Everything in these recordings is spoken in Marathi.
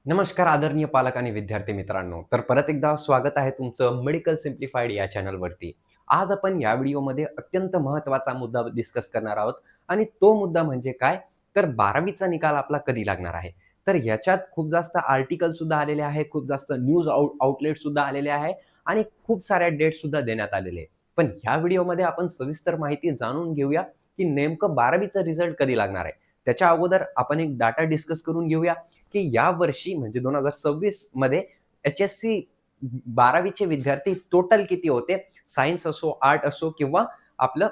नमस्कार आदरणीय पालक आणि विद्यार्थी मित्रांनो. तर परत एकदा स्वागत आहे तुमचं मेडिकल सिम्प्लिफाईड या चॅनलवरती. आज आपण या व्हिडिओमध्ये अत्यंत महत्त्वाचा मुद्दा डिस्कस करणार आहोत आणि तो मुद्दा म्हणजे काय? तर 12वीचा निकाल आपला कधी लागणार आहे? तर याच्यात खूप जास्त आर्टिकल सुद्धा आलेले आहे, खूप जास्त न्यूज आउटलेट सुद्धा आलेले आहे आणि खूप साऱ्या डेट सुद्धा देण्यात आलेले आहे. पण ह्या व्हिडिओमध्ये आपण सविस्तर माहिती जाणून घेऊया, की नेमकं 12वीचा रिझल्ट कधी लागणार आहे? त्याच्या अगोदर आपण एक डाटा डिस्कस करून घेऊया, की या वर्षी म्हणजे 2026 मध्ये एच-एस-सी 12वीचे विद्यार्थी टोटल किती होते? सायन्स असो, आर्ट असो किंवा आपलं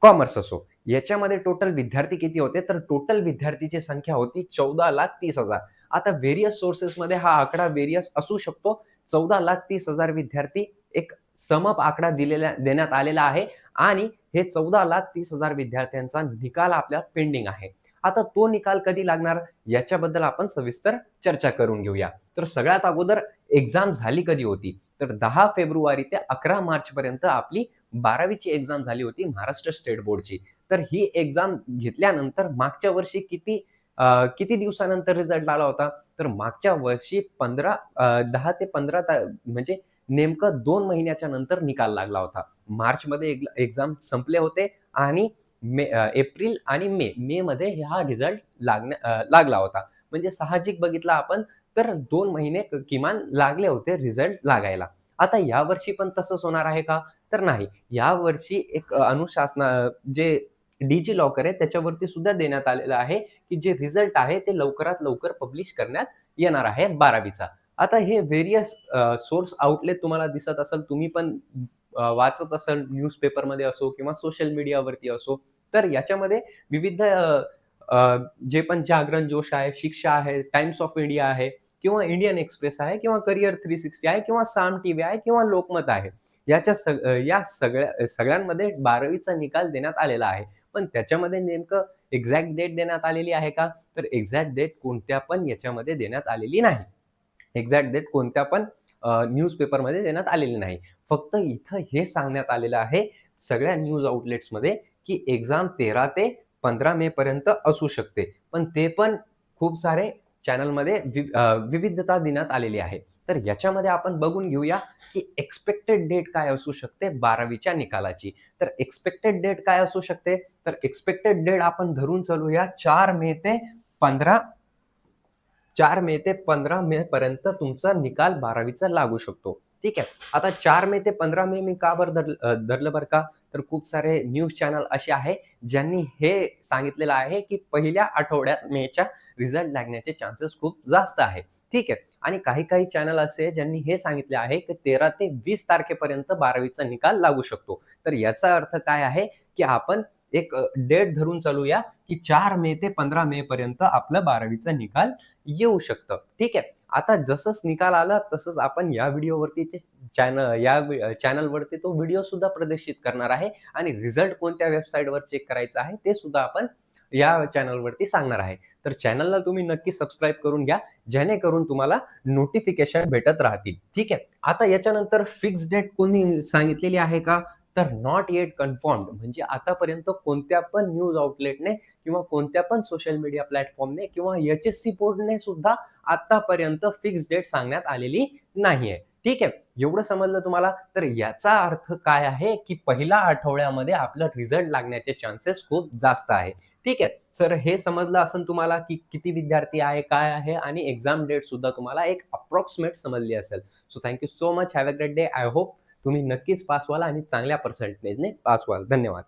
कॉमर्स असो. याच्यामध्ये टोटल विद्यार्थी किती होते? तर टोटल विद्यार्थीची संख्या होती 14,30,000. आता व्हेरियस सोर्सेसमध्ये हा आकडा व्हेरियस असू शकतो. 14,30,000 विद्यार्थी एक समप आकडा देण्यात आलेला आहे आणि हे 14,30,000 विद्यार्थ्यांचा निकाल आपल्या पेंडिंग आहे. आता तो निकाल कधी लागणार याच्याबद्दल आपण सविस्तर चर्चा करून घेऊया. तर सगळ्यात अगोदर एक्झाम झाली कधी होती? तर 10 फेब्रुवारी ते 11 मार्चपर्यंत आपली 12वीची एक्झाम झाली होती महाराष्ट्र स्टेट बोर्डची. तर ही एक्झाम घेतल्यानंतर मागच्या वर्षी किती दिवसानंतर रिझल्ट आला होता? तर मागच्या वर्षी 10 ते 15 म्हणजे नेमकं 2 महिन्याच्या नंतर निकाल लागला होता. मार्चमध्ये एक्झाम संपले होते आणि एप्रिल आणि मेमध्ये हा रिझल्ट लागला होता. म्हणजे साहजिक बघितलं आपण तर 2 महिने किमान लागले होते रिझल्ट लागायला. आता यावर्षी पण तसंच होणार आहे का? तर नाही. यावर्षी एक जे डिजी लॉकर आहे त्याच्यावरती सुद्धा देण्यात आलेलं आहे, की जे रिझल्ट आहे ते लवकरात लवकर पब्लिश करण्यात येणार आहे 12वीचा. आता हे व्हेरियस सोर्स आउटलेट तुम्हाला दिसत असेल, तुम्ही पण वाचत असाल न्यूजपेपरमध्ये असो किंवा सोशल मीडियावरती असो. तर याच्यामध्ये विविध अ, अ, जे पण जागरण जोश आहे, शिक्षा आहे, टाइम्स ऑफ इंडिया आहे किंवा इंडियन एक्सप्रेस आहे किंवा करियर 360 आहे किंवा साम टीव्ही आहे किंवा लोकमत आहे. या सगळ्यांमध्ये 12वीचा निकाल देण्यात आलेला आहे. पण त्याच्यामध्ये नेमकं एक्झॅक्ट डेट देण्यात आलेली आहे का? तर एक्झॅक्ट डेट कोणत्या पण याच्यामध्ये देण्यात आलेली नाही. एक्झॅक्ट डेट कोणत्या पण न्यूजपेपरमध्ये देण्यात आलेली नाही. फक्त इथं हे सांगण्यात आलेलं आहे सगळ्या न्यूज आउटलेट्समध्ये, की एक्झाम 13 ते 15 मे पर्यंत असू शकते. पण ते पण खूप सारे चॅनलमध्ये विविधता देण्यात आलेली आहे. तर याच्यामध्ये आपण बघून घेऊया, की एक्स्पेक्टेड डेट काय असू शकते 12वीच्या निकालाची. तर एक्स्पेक्टेड डेट काय असू शकते? तर एक्स्पेक्टेड डेट आपण धरून चालूया 4 मे ते 15 4 मे ते 15 मे पर्यंत तुमचा निकाल 12वीचा लागू शकतो. ठीक आहे. आता 4 मे ते 15 मे मी का बरं धरलं बरं का? तर खूप सारे न्यूज चॅनल असे आहे, ज्यांनी हे सांगितलेलं आहे, की पहिल्या आठवड्यात मेच्या रिझल्ट लागण्याचे चान्सेस खूप जास्त आहे. ठीक आहे. आणि काही-काही चॅनल असे आहे, ज्यांनी हे सांगितले आहे, की 13 ते 20 तारखेपर्यंत 12वीचा निकाल लागू शकतो. तर याचा अर्थ काय आहे, की आपण एक डेट धरून चालूया, की 4 मे ते 15 मे पर्यंत आपलं 12वीचा निकाल येऊ शकतं. ठीक आहे. आता जसंच निकाल आला तसंच आपण या व्हिडिओवरती ते चॅनलवरती तो व्हिडिओ सुद्धा प्रदर्शित करणार आहे आणि रिझल्ट कोणत्या वेबसाईटवर चेक करायचा आहे ते सुद्धा आपण या चॅनलवरती सांगणार आहे. तर चॅनलला तुम्ही नक्की सबस्क्राईब करून घ्या, जेणेकरून तुम्हाला नोटिफिकेशन भेटत राहतील. ठीक आहे. आता याच्यानंतर फिक्स डेट कोणी सांगितलेली आहे का? तर नॉट येट कन्फर्म्ड म्हणजे आतापर्यंत कोणत्या पण न्यूज आउटलेटने किंवा कोणत्या पण सोशल मीडिया प्लॅटफॉर्मने किंवा एच-एस-सी बोर्डने सुद्धा आतापर्यंत फिक्स डेट सांगण्यात आलेली नाहीये. ठीक आहे. एवढं समजलं तुम्हाला? तर याचा अर्थ काय आहे, की पहिल्या आठवड्यामध्ये आपलं रिझल्ट लागण्याचे चान्सेस खूप जास्त आहे. ठीक आहे. सर हे समजलं असेल तुम्हाला, की किती विद्यार्थी आहे, काय आहे आणि एक्झाम डेट सुद्धा तुम्हाला एक अप्रॉक्सिमेट समजली असेल. So thank you so much. Have a great day. I hope तुम्ही नक्कीच पास व्हाल आणि चांगल्या पर्सेंटेजने पास व्हाल. धन्यवाद.